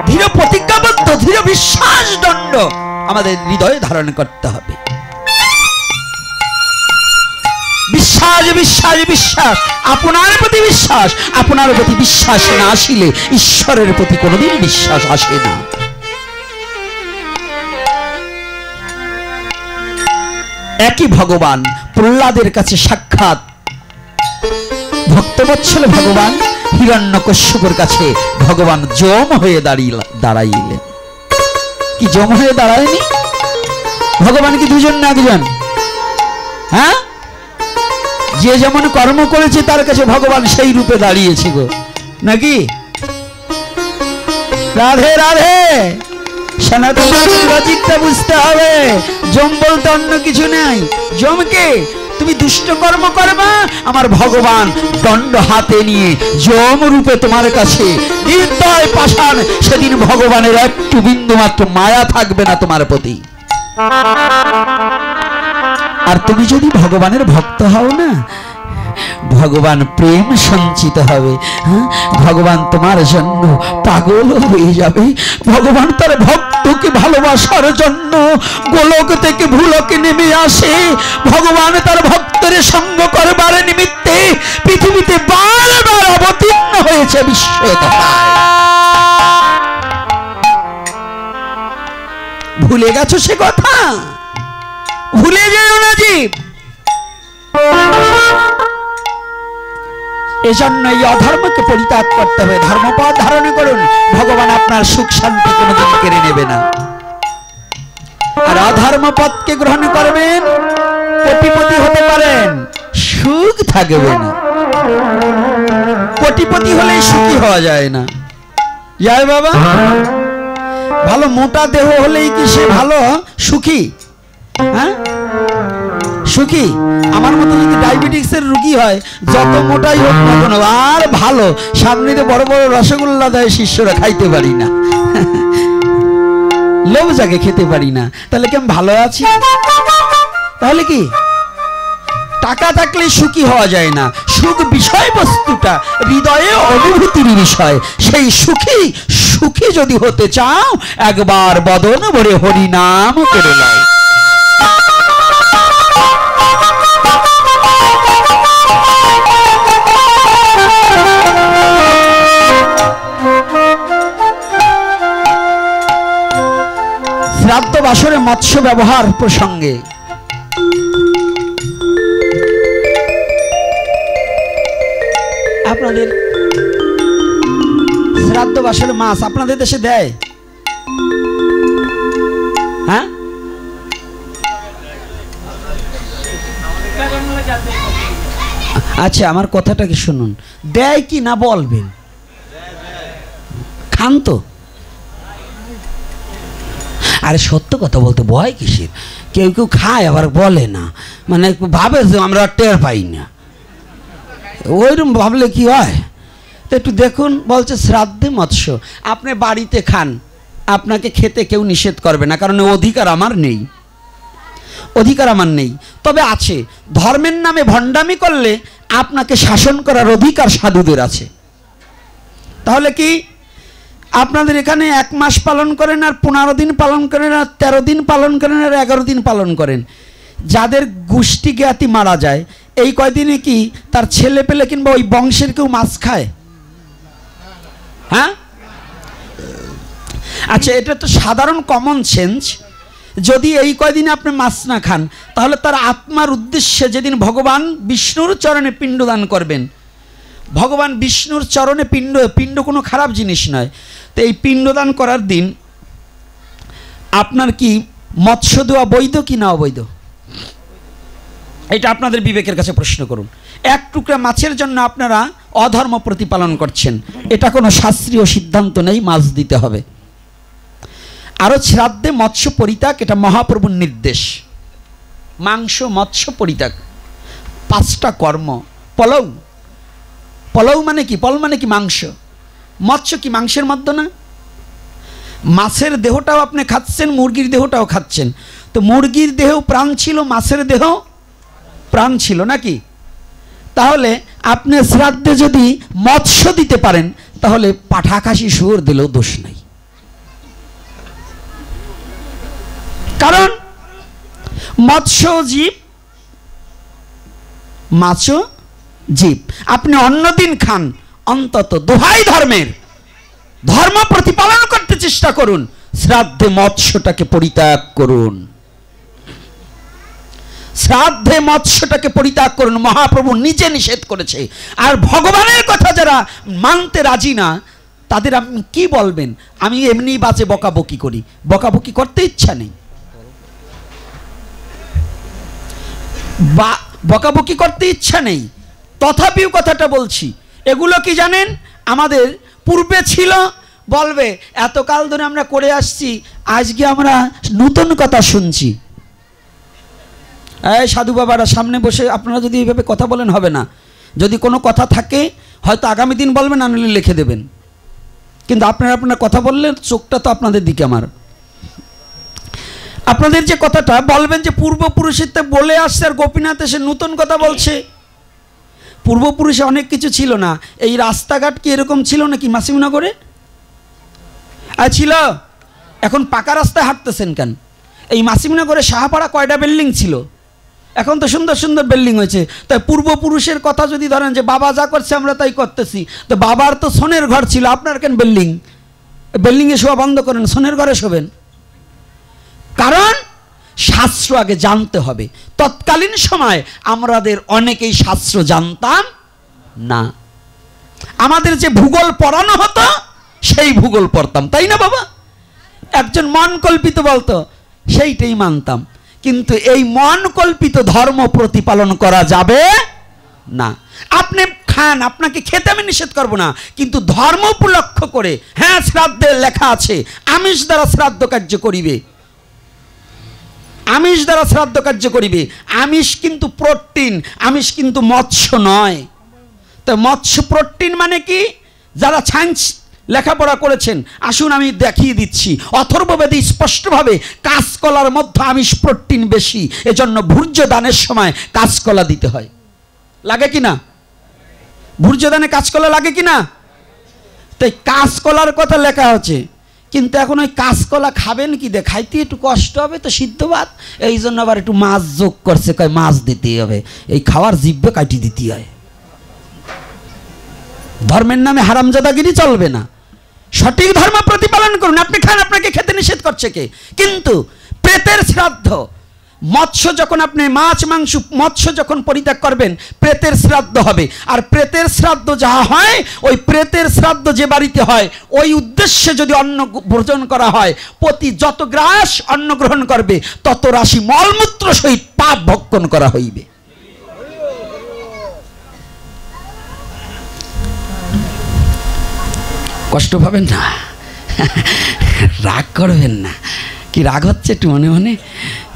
দৃঢ় প্রতিজ্ঞাবদ্ধ, দৃঢ় বিশ্বাস দণ্ড আমাদের হৃদয়ে ধারণ করতে হবে। বিশ্বাস বিশ্বাস বিশ্বাস, আপনার প্রতি বিশ্বাস, আপনার প্রতি বিশ্বাস না আসিলে ঈশ্বরের প্রতি কোনোদিন বিশ্বাস আসে না। একই ভগবান প্রহ্লাদের কাছে সাক্ষাৎ ভক্তবৎসল ভগবান হিরণ্যকশ্যপের কাছে ভগবান যম হয়ে দাঁড়াইলেন। কি যম হয়ে দাঁড়ায়নি? ভগবান কি দুজন না একজন? হ্যাঁ, যে যেমন কর্ম করেছে তার কাছে ভগবান সেই রূপে দাঁড়িয়েছে গো, নাকি? রাধে রাধে। সনাতন লজিকটা বুঝতে হবে। যম বলতে অন্য কিছু নাই। যমকে তুমি দুষ্ট কর্ম করবা, আমার ভগবান দণ্ড হাতে নিয়ে যম রূপে তোমার কাছে নির্দয় পাষাণ। সেদিন ভগবানের একটু বিন্দু মাত্র মায়া থাকবে না তোমার প্রতি। আর তুমি যদি ভগবানের ভক্ত হও না, ভগবান প্রেম সঞ্চিত হবে। ভগবান তোমার জন্য পাগল হয়ে যাবে। ভগবান তার ভক্তকে ভালোবাসার জন্য গোলক থেকে ভূলোকে নেমে আসে। ভগবান তার ভক্তের সঙ্গ করবার নিমিত্তে পৃথিবীতে বারবার অবতীর্ণ হয়েছে বিশ্ব। ভুলে গেছো সে কথা? ভুলে যেও না জীব। এজন্য এই অধর্মকে পরিত্যাগ করতে হবে। ধর্মপথ ধারণ করুন, ভগবান আপনার সুখ শান্তি কোনোদিন কেড়ে নেবে না। আর অধর্মপথকে গ্রহণ করবেন, কোটিপতি হতে পারেন, সুখ থাকবে না। কোটিপতি হলে সুখী হওয়া যায় না। যায় বাবা? ভালো মোটা দেহ হলেই কি সে ভালো সুখী? হ্যাঁ, সুখী? আমার মতো যদি ডায়াবেটিস কি হয়, যত মোটাই হোক না কেন আর ভালো, সামনে বড় বড় রসগোল্লা দেয় শিষ্যরা, খাইতে পারি না, লোভ জাগে খেতে পারি না, তাহলে কি আমি ভালো আছি? তাহলে কি টাকা থাকলে সুখী হওয়া যায় না, সুখ বিষয়বস্তুটা হৃদয়ে অনুভূতির বিষয়, সেই সুখী সুখী যদি হতে চাও একবার বদন ভরে হরি নাম করে নাও। শ্রাদ্ধ বাসরে মৎস্য ব্যবহার প্রসঙ্গে আপনাদের শ্রাদ্ধ বাসরে মাছ আপনাদের দেশে দেয়? হ্যাঁ, আচ্ছা আমার কথাটা কি শুনুন, দেয় কি না বলবেন? খান তো? আরে সত্য কথা বলতে ভয় কিসের? কেউ কেউ খায় আবার বলে না, মানে ভাবে যে আমরা টের পাই না, ওইরকম ভাবলে কি হয়? তো একটু দেখুন, বলছে শ্রাদ্ধে মৎস্য, আপনি বাড়িতে খান, আপনাকে খেতে কেউ নিষেধ করবে না, কারণ অধিকার আমার নেই, অধিকার আমার নেই। তবে আছে, ধর্মের নামে ভণ্ডামি করলে আপনাকে শাসন করার অধিকার সাধুদের আছে। তাহলে কি আপনাদের এখানে 1 মাস পালন করেন, আর 15 দিন পালন করেন, আর 13 দিন পালন করেন, আর 11 দিন পালন করেন? যাদের গোষ্ঠী জ্ঞাতি মারা যায় এই কয়দিনে কি তার ছেলে পেলে কিংবা ওই বংশের কেউ মাছ খায়? হ্যাঁ, আচ্ছা এটা তো সাধারণ কমন সেন্স। যদি এই কয়দিনে আপনি মাছ না খান, তাহলে তার আত্মার উদ্দেশ্যে যেদিন ভগবান বিষ্ণুর চরণে পিণ্ডদান করবেন, ভগবান বিষ্ণুর চরণে পিণ্ড কোনো খারাপ জিনিস নয়, তো এই পিণ্ডদান করার দিন আপনার কি মৎস্য দেওয়া বৈধ কি না অবৈধ? এটা আপনাদের বিবেকের কাছে প্রশ্ন করুন। 1 টুকরা মাছের জন্য আপনারা অধর্ম প্রতিপালন করছেন, এটা কোনো শাস্ত্রীয় সিদ্ধান্ত নেই, মাছ দিতে হবে। আরও শ্রাদ্ধে মৎস্য পরিত্যাগ, এটা মহাপ্রভুর নির্দেশ। মাংস মৎস্য পরিত্যাগ, 5টা কর্ম। পলৌ, পলৌ মানে কি? পল মানে কি? মাংস। মৎস্য কি মাংসের মধ্যে না? মাছের দেহটাও আপনি খাচ্ছেন, মুরগির দেহটাও খাচ্ছেন, তো মুরগির দেহ প্রাণ ছিল, মাছের দেহ প্রাণ ছিল নাকি? তাহলে আপনি শ্রাদ্ধে যদি মৎস্য দিতে পারেন, তাহলে পাঠা খাসি শুয়োর দিলেও দোষ নাই, কারণ মৎস্য জীব, মাছও জীব। আপনি অন্যদিন খান, অন্তত দোহাই ধর্মের, ধর্ম প্রতিপালন করতে চেষ্টা করুন, শ্রাদ্ধে মৎস্যটাকে পরিত্যাগ করুন, শ্রাদ্ধে মৎস্যটাকে পরিত্যাগ করুন। মহাপ্রভু নিজে নিষেধ করেছে। আর ভগবানের কথা যারা মানতে রাজি না, তাদের আপনি কি বলবেন? আমি এমনি বাজে বকাবকি করি, বকাবকি করতে ইচ্ছা নেই, বকাবকি করতে ইচ্ছা নেই, তথাপিও কথাটা বলছি। এগুলো কি জানেন, আমাদের পূর্বে ছিল, বলবে এতকাল ধরে আমরা করে আসছি, আজকে আমরা নতুন কথা শুনছি। এই সাধু বাবারা সামনে বসে আপনারা যদি এইভাবে কথা বলেন হবে না। যদি কোনো কথা থাকে হয়তো আগামী দিন বলবেন, আনলে লিখে দেবেন, কিন্তু আপনারা কথা বললেন, চোখটা তো আপনাদের দিকে আমার। আপনাদের যে কথাটা বলবেন যে পূর্বপুরুষের বলে আসছে, আর গোপীনাথ এসে নতুন কথা বলছে। পূর্বপুরুষে অনেক কিছু ছিল না। এই রাস্তাঘাট কি এরকম ছিল নাকি মাসিমনগরে? আর ছিল। এখন পাকা রাস্তায় হাঁটতেছেন কেন? এই মাসিমনগরে শাহপাড়া কয়টা বিল্ডিং ছিল, এখন তো সুন্দর সুন্দর বিল্ডিং হয়েছে। তাই পূর্বপুরুষের কথা যদি ধরেন যে বাবা যা করছে আমরা তাই করতেছি, তো বাবার তো সোনের ঘর ছিল, আপনার কেন বিল্ডিং? বিল্ডিংয়ে শোয়া বন্ধ করেন, সোনের ঘরে শোবেন। কারণ শাস্ত্র আগে জানতে হবে। তৎকালীন সময় আমাদের অনেকেই শাস্ত্র জানতাম না, আমাদের যে ভূগোল পড়ানো হতো সেই ভূগোল পড়তাম, তাই না বাবা? একজন মন কল্পিত বলতো, সেইটাই মানতাম। কিন্তু এই মন কল্পিত ধর্ম প্রতিপালন করা যাবে না। আপনি খান, আপনাকে খেতে আমি নিষেধ করব না, কিন্তু ধর্ম উপলক্ষ করে, হ্যাঁ শ্রাদ্ধের লেখা আছে আমিষ দ্বারা শ্রাদ্ধ কার্য করিবে, আমিষ দ্বারা শ্রাদ্ধ কার্য করিবে। আমিষ কিন্তু প্রোটিন, আমিষ কিন্তু মৎস্য নয়। তো মৎস্য প্রোটিন মানে কি? যারা সায়েন্স লেখাপড়া করেছেন আসুন আমি দেখিয়ে দিচ্ছি। অথর্ববেদে স্পষ্টভাবে কাঁচকলার মধ্যে আমিষ প্রোটিন বেশি, এজন্য ভূর্য দানের সময় কাঁচকলা দিতে হয়। লাগে কি না? ভূর্য দানে কাঁচকলা লাগে কি না? তাই কাঁচকলার কথা লেখা হচ্ছে, কিন্তু এখন ওই কাঁচকলা খাবেন কি দিয়ে? খাইতে একটু কষ্ট হবে তো, সিদ্ধ ভাত, এই জন্য আবার একটু মাছ যোগ করছে, কয় মাছ দিতেই হবে, এই খাওয়ার জিভ্যে কাটি দিতে হয়। ধর্মের নামে হারামজাদাগিরি চলবে না। সঠিক ধর্ম প্রতিপালন করুন। আপনি খান, আপনাকে খেতে নিষেধ করছে কে? কিন্তু প্রেতের শ্রাদ্ধ, মৎস্য যখন আপনি মাছ মাংস মৎস্য যখন পরিত্যাগ করবেন, প্রেতের শ্রাদ্ধ হবে। আর প্রেতের শ্রাদ্ধ যাহা হয়, ওই প্রেতের শ্রাদ্ধ যে বাড়িতে হয়, ওই উদ্দেশ্যে যদি অন্ন ভোজন করা হয়, প্রতি যত গ্রাস অন্ন গ্রহণ করবে তত রাশি মলমূত্র সহিত পাপ ভক্ষণ করা হইবে। কষ্ট পাবেন না, রাগ করবেন না। কি রাগ হচ্ছে একটু মনে মনে?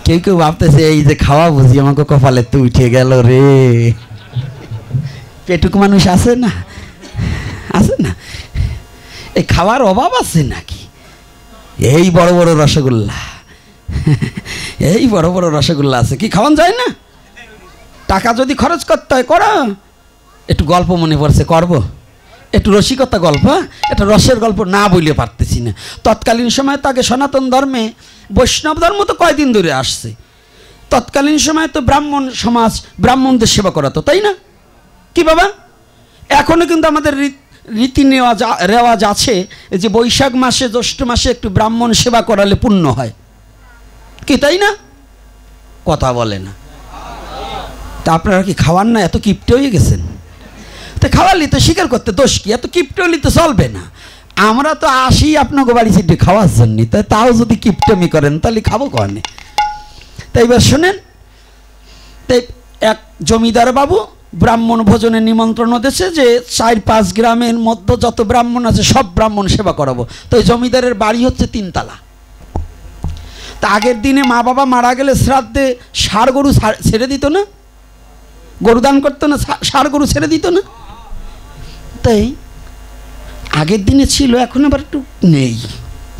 কেউ কেউ ভাবতেছে এই যে খাওয়া বুঝি আমাকে কপালে তো উঠে গেল রে। পেটুক মানুষ আছে না, আছে না? এই খাওয়ার অভাব আছে নাকি? এই বড় বড় রসগোল্লা, এই বড় বড় রসগোল্লা আছে, কি খাওয়ান যায় না? টাকা যদি খরচ করতে হয় করো। একটু গল্প মনে পড়ছে, করবো একটু রসিকতা গল্প, এটা রসের গল্প না বললে পারতেছি না। তৎকালীন সময় তাকে সনাতন ধর্মে, বৈষ্ণব ধর্ম তো কয়দিন ধরে আসছে, তৎকালীন সময় তো ব্রাহ্মণ সমাজ ব্রাহ্মণদের সেবা করাতো, তাই না? কি বাবা, এখনো কিন্তু আমাদের রীতি রেওয়াজ আছে যে বৈশাখ মাসে জ্যৈষ্ঠ মাসে একটু ব্রাহ্মণ সেবা করালে পুণ্য হয়, কি তাই না? কথা বলে না। তা আপনারা কি খাওয়ান না? এত কিপটে হয়ে গেছেন। তো খাওয়ালি তো স্বীকার করতে দোষ কি? এত কিপটে হলে তো চলবে না। আমরা তো আসি আপনাকে বাড়ি ছিটে খাওয়ার জন্য, তাও যদি কিপটেমি করেন তাহলে খাবো কনে? তাই এবার শোনেন, তাই এক জমিদার বাবু ব্রাহ্মণ ভোজনের নিমন্ত্রণ দিয়েছে যে 4-5 গ্রামের মধ্যে যত ব্রাহ্মণ আছে সব ব্রাহ্মণ সেবা করাবো। তো ওই জমিদারের বাড়ি হচ্ছে 3 তলা। তা আগের দিনে মা বাবা মারা গেলে শ্রাদ্ধে ষাঁড় গরু ছেড়ে দিত না, গরু দান করতো না, ষাঁড় গরু ছেড়ে দিত না। তাই আগের দিনে ছিল, এখন আবার একটু নেই,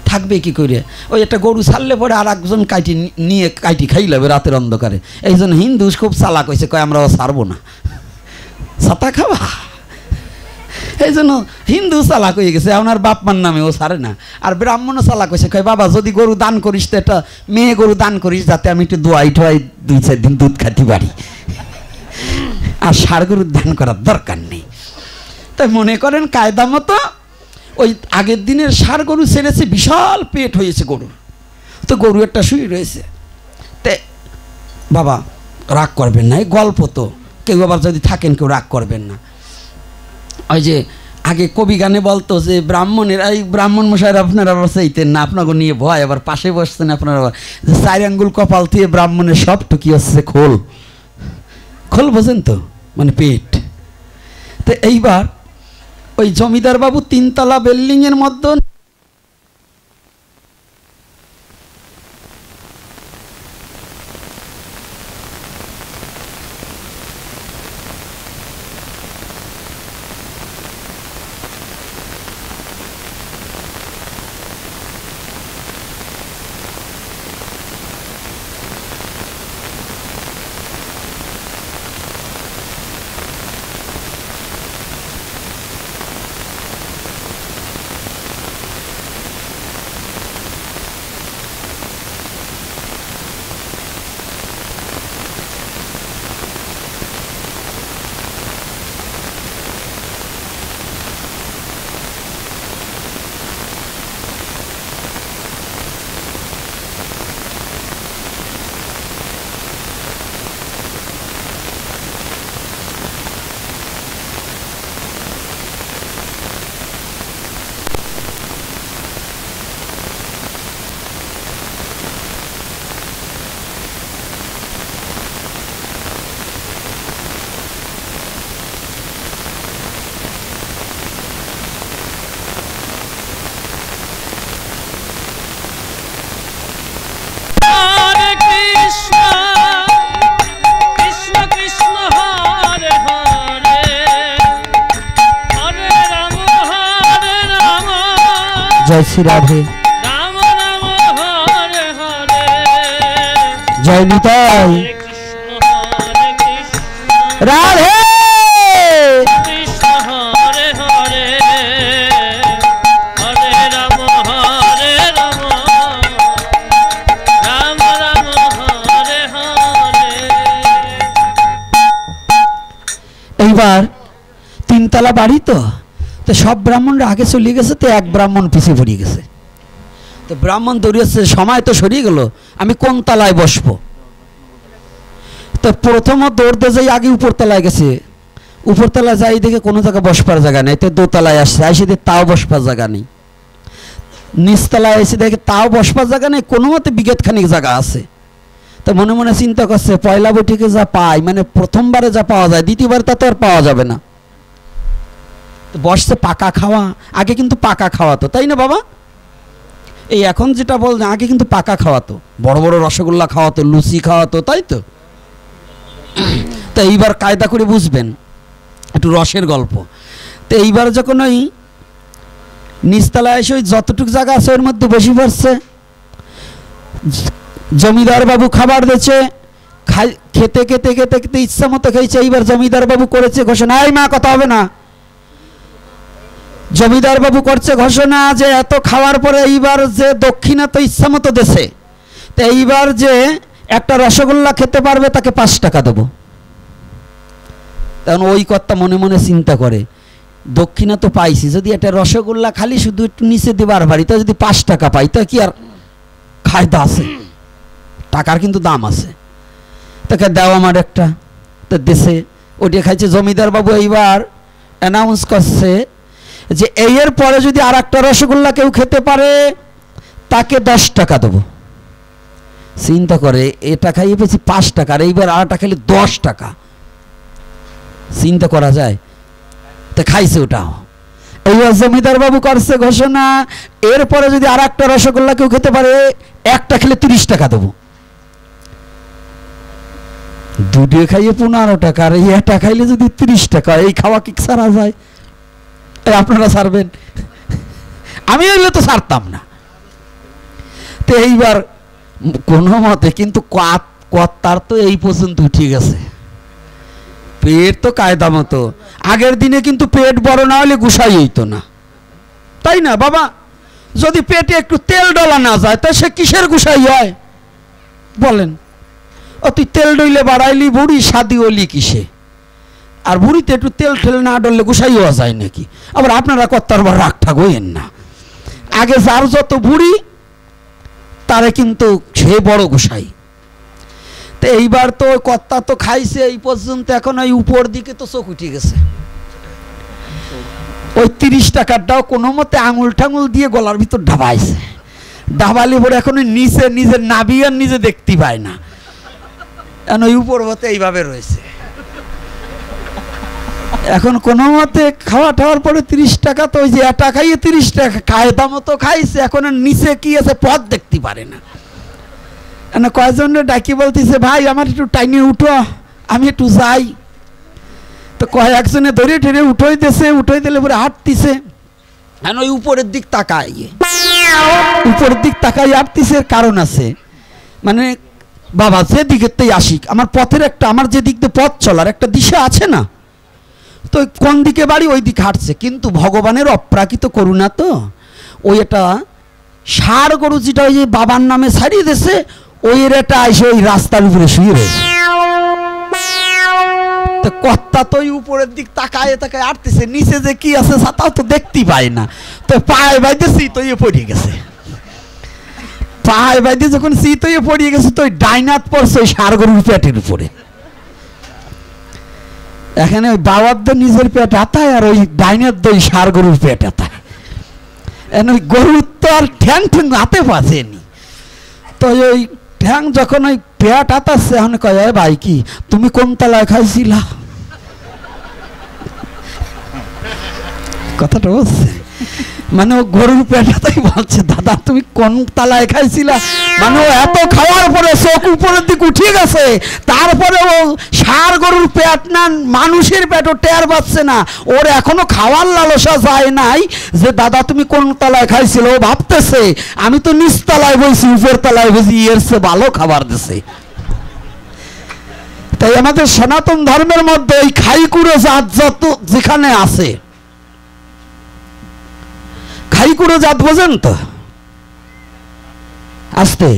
থাকবে কি করে? ওই একটা গরু ছাড়লে পরে আর একজন কাইটি নিয়ে কাইটি খাই লাগবে রাতের অন্ধকারে। এই জন্য হিন্দু খুব চালাক হয়েছে, কয় আমরা ছাড়বো না, ছাতা খাওয়া। এই জন্য হিন্দু চালাক হয়ে গেছে, আপনার বাপ মার নামে ও ছাড়ে না। আর ব্রাহ্মণও চালাক হয়েছে, কয় বাবা যদি গরু দান করিস তো একটা মেয়ে গরু দান করিস, যাতে আমি একটু দোয়াই ঠোয়াই 2-4 দিন দুধ খাতে পারি, আর ষাঁড় গরুর দান করার দরকার নেই। তাই মনে করেন কায়দা মতো ওই আগের দিনের ষাঁড় গরু ছেড়েছে, বিশাল পেট হয়েছে গরুর। তো গরু একটা শুয়ে রয়েছে। তে বাবা রাগ করবেন না, এই গল্প তো, কেউ আবার যদি থাকেন কেউ রাগ করবেন না। ওই যে আগে কবি গানে বলতো যে ব্রাহ্মণের, এই ব্রাহ্মণ মশাইরা আপনারা বসাইতেন না, আপনাকে নিয়ে ভয়, আবার পাশে বসছেন আপনারা, যে 4 আঙ্গুল কপাল দিয়ে ব্রাহ্মণের সব টুকি হচ্ছে খোল, খোল বোঝেন তো, মানে পেট। তো এইবার ওই জমিদার বাবু 3 তলা বিল্ডিংয়ের মধ্যে জয় শ্রী রাধে, রাম রাম হরে হরে, জয় নিতাই হরে কৃষ্ণ রাধে। কৃষ্ণ হরে হরে, হরে রাম রাম রাম হরে হরে। এইবার তিনতলা বাড়ি তো, তো সব ব্রাহ্মণরা আগে চলে গেছে, তো এক ব্রাহ্মণ পিছিয়ে পড়ে গেছে। তো ব্রাহ্মণ দৌড়িয়েছে, সময় তো সরিয়ে গেল, আমি কোন তলায় বসবো। তো প্রথমত দৌড়তে যাই আগে উপরতলায় গেছে, উপরতলায় যাই দেখে কোনো জায়গায় বসবার জায়গা নেই, তো দোতলায় আসছে, আইসে দিয়ে তাও বসবার জায়গা নেই, নিচতলায় এসে দেখে তাও বসবার জায়গা নেই, কোনো মতে বিগত খানিক জায়গা আছে। তো মনে মনে চিন্তা করছে, পয়লা বৈঠকে যা পাই, মানে প্রথমবারে যা পাওয়া যায় দ্বিতীয়বার তা তো আর পাওয়া যাবে না। তো বসছে পাকা খাওয়া, আগে কিন্তু পাকা খাওয়াতো, তাই না বাবা? এই এখন যেটা বল, আগে কিন্তু পাকা খাওয়াতো, বড় বড় রসগোল্লা খাওয়াতো, লুচি খাওয়াতো, তাই তো? তো এইবার কায়দা করে বুঝবেন, একটু রসের গল্প। তো এইবার যখন ওই নিচতলায় এসে ওই যতটুকু জায়গা আছে ওর মধ্যে বসে পড়ছে, জমিদার বাবু খাবার দিচ্ছে, খেতে খেতে খেতে খেতে ইচ্ছা মতো খেয়েছে। এইবার জমিদার বাবু করেছে ঘোষণা, এই মা কথা হবে না। জমিদার বাবু করছে ঘোষণা যে এত খাওয়ার পরে এইবার যে দক্ষিণা তো ইচ্ছা মতো দেশে, তো এইবার যে একটা রসগোল্লা খেতে পারবে তাকে 5 টাকা দেবো। তখন ওই কর্তা মনে মনে চিন্তা করে, দক্ষিণা তো পাইছি, যদি একটা রসগোল্লা খালি শুধু একটু নিচে দেবার বাড়ি, তো যদি 5 টাকা পাই তা কি আর খায়দা আছে, টাকার কিন্তু দাম আছে, তাকে দাও আমার একটা। তো দেশে ওটা খাইছে জমিদার বাবু। এইবার অ্যানাউন্স করছে যে এর পরে যদি আর একটা রসগোল্লা কেউ খেতে পারে তাকে 10 টাকা দেবো। চিন্তা করে, এটা খাইয়ে পেয়েছি 5 টাকা, আর এইবার আরটা খেলে 10 টাকা, চিন্তা করা যায়? তো খাইছে ওটাও। এইবার জমিদার বাবু করছে ঘোষণা, এরপরে যদি আর একটা রসগোল্লা কেউ খেতে পারে একটা খেলে 30 টাকা দেবো। দুটো খাইয়ে 15 টাকা, আর এই একটা খাইলে যদি 30 টাকা, এই খাওয়া কি ছাড়া যায়? আপনারা ছাড়বেন? আমি হইলে তো ছাড়তাম না। তো এইবার কোনো মতে কিন্তু কর্তার তো এই পর্যন্ত ঠিক আছে, পেট তো কায়দা মতো। আগের দিনে কিন্তু পেট বড় না হলে গুসাই হইতো না, তাই না বাবা? যদি পেটে একটু তেল ডলা না যায় তা সে কিসের গুসাই হয় বলেন? ও তুই তেল ডইলে বাড়াইলি বুড়ি, শাদি হলি কিসে? আর বুড়িতে একটু তেল ঠেল না ডললে গুসাই হওয়া যায় নাকি? আবার আপনারা কর্তার বার রাগ ঠাক হইয়েন না। আগে যার যত বুড়ি তারে কিন্তু সে বড় গুসাই। তো এইবার তো কর্তা তো খাইছে এই পর্যন্ত, এখন ওই উপর দিকে তো চোখ উঠে গেছে। ওই 30 টাকারটাও কোনো মতে আঙুল ঠাঙুল দিয়ে গলার ভিতর ঢাবাইছে, ঢাবালি পরে এখন ওই নিচে নিজের নাভি আর নিজে দেখতে পায় না, এখন ওই উপর হতে এইভাবে রয়েছে। এখন কোনো মতে খাওয়া ঠাওয়ার পরে 30 টাকা, তো ওই যে এটা খাইয়ে 30 টাকা কায়দা মতো খাইছে, এখন নিচে কি আছে পথ দেখতে পারে না। কয়েকজন ডাকি বলতেছে, ভাই আমার একটু টাইনে উঠো, আমি একটু যাই। তো কয়েকজনে ধরে ঠেরে উঠোই দিয়েছে, উঠোই দিলে পরে হাঁটতিছে, এখন ওই উপরের দিক তাকায়, উপরের দিক তাকাই হাঁটতিছে। কারণ আছে, মানে বাবা যে দিকেতেই আসি, আমার পথের একটা, আমার যে দিক দিয়ে পথ চলার একটা দিশা আছে না, তো কোন দিকে বাড়ি ওই দিকে হাঁটছে। কিন্তু ভগবানের অপ্রাকৃত করুণা তো, ওই একটা ষাঁড় গরু যেটা ওই যে বাবার নামে ছাড়িয়ে দিয়েছে, ওই এটা এসে ওই রাস্তার উপরে শুয়ে রয়েছে। তো কর্তা তো ওই উপরের দিক তাকায় তাকায় আটতেছে, নিচে যে কি আছে তাও তো দেখতেই পায় না। তো পায়ে বাইতে শীত হয়ে পড়ে গেছে, পায়ে বাইতে যখন শীত হয়ে পড়ে গেছে, তো ওই ডাইনাত পড়ছে ওই ষাঁড় গরুর পেটের উপরে। এখানে ওই বাবার তো নিজের পেট হাতায়, আর ওই ডাইনার দই ষাঁড় গরুর পেট হাতায়। ওই গরুর তো আর ঠ্যাং ঠ্যাং হাতে পাচ্ছেনি, তো ওই ঠ্যাং যখন ওই পেট হাতাচ্ছে, এখন কয়, ভাই কি তুমি কোন তলায় খাইছিলা? কথাটা বলছে মানে ও গরুর পেটাতেই বলছে, দাদা তুমি কোন তালায় খাইছিলা? মানে ও এত খাওয়ার পরে চোখ উপরের দিকে উঠে গেছে, তারপরে ও ষাঁড় গরুর পেট না মানুষের পেটও টের পাচ্ছে না, ওর এখনো খাওয়ার লালসা যায় নাই যে দাদা তুমি কোন তালায় খাইছিল। ও ভাবতেছে আমি তো নিচ তলায় বইছি, উপর তলায় বুঝি এর চেয়ে ভালো খাবার দিছে। তাই আমাদের সনাতন ধর্মের মধ্যে এই খাইকুড়ো জাত যত যেখানে আছে, খাইকুড়ো জাত বোঝেন তো? আস্তে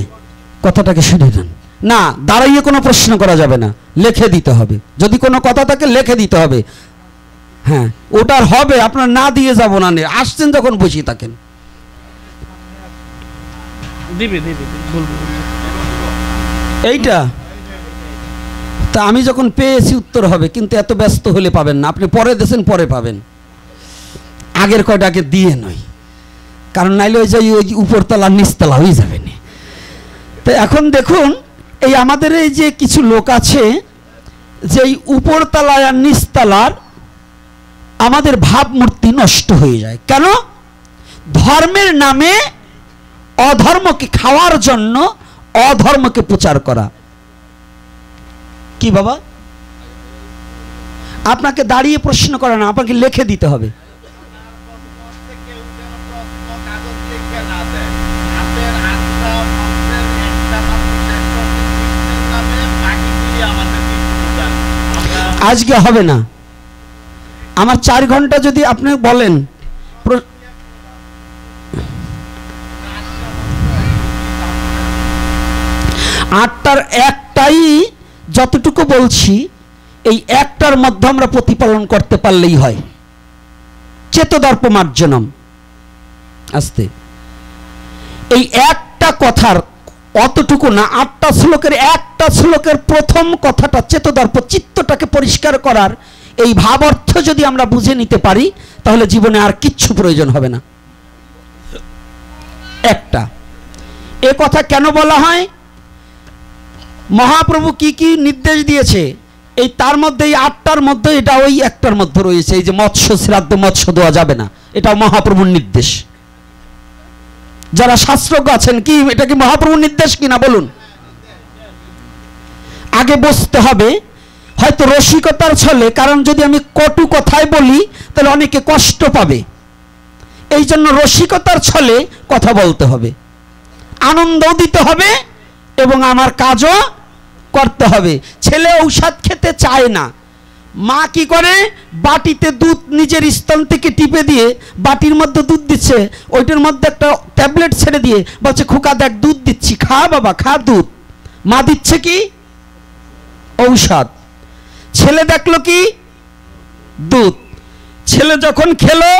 কথাটাকে শুনে নেন। না দাঁড়াইয়ে কোনো প্রশ্ন করা যাবে না, লিখে দিতে হবে। যদি কোনো কথা থাকে লিখে দিতে হবে। হ্যাঁ ওটার হবে, আপনার না দিয়ে যাব না, আসছেন যখন বসে থাকেন। এইটা তা আমি যখন পেয়েছি উত্তর হবে, কিন্তু এত ব্যস্ত হলে পাবেন না। আপনি পরে দেন, পরে পাবেন, আগের কয়টাকে দিয়ে নয়, কারণ নাইলে ওই যে ওই উপরতলা নিচতলা হয়ে যাবে না। তো এখন দেখুন এই আমাদের এই যে কিছু লোক আছে যে এই উপরতলায় আর নিচতলার আমাদের ভাবমূর্তি নষ্ট হয়ে যায়। কেন? ধর্মের নামে অধর্মকে খাওয়ার জন্য অধর্মকে প্রচার করা। কি বাবা? আপনাকে দাঁড়িয়ে প্রশ্ন করে না, আপনাকে লিখে দিতে হবে। আজকে হবে না, আমার 4 ঘন্টা যদি আপনি বলেন। 8টার একটাই যতটুকু বলছি, এই একটার মধ্যে আমরা প্রতিপালন করতে পারলেই হয়। চেতদর্প মার্জনম। আস্তে এই একটা কথার অতটুকু না, 8টা শ্লোকের একটা শ্লোকের প্রথম কথাটা চেতদর্প, চিত্তটাকে পরিষ্কার করার এই ভাব অর্থ যদি আমরা বুঝে নিতে পারি, তাহলে জীবনে আর কিচ্ছু প্রয়োজন হবে না। একটা এ কথা কেন বলা হয়? মহাপ্রভু কি কি নির্দেশ দিয়েছে, এই তার মধ্যে এই 8টার মধ্যে এটা ওই একটার মধ্যে রয়েছে। এই যে মৎস্য শ্রাদ্ধ, মৎস্য দেওয়া যাবে না, এটা মহাপ্রভুর নির্দেশ। যারা শাস্ত্রজ্ঞ আছেন, কি এটা কি মহাপ্রভুর নির্দেশ কিনা বলুন? আগে বুঝতে হবে। হয়তো রসিকতার ছলে, কারণ যদি আমি কটু কথায় বলি তাহলে অনেকে কষ্ট পাবে, এই জন্য রসিকতার ছলে কথা বলতে হবে, আনন্দও দিতে হবে এবং আমার কাজও করতে হবে। ছেলে ঔষধ খেতে চায় না, মা কি করে, বাটিতে দুধ নিজের স্তন থেকে টিপে দিয়ে বাটির মধ্যে দুধ দিচ্ছে, ওইটার মধ্যে একটা ট্যাবলেট ছেড়ে দিয়ে বলছে খোকা দেখ দুধ দিচ্ছি, খা বাবা খা দুধ। মা দিচ্ছে কি? ঔষধ। ছেলে দেখলো কি? দুধ। ছেলে যখন খেলো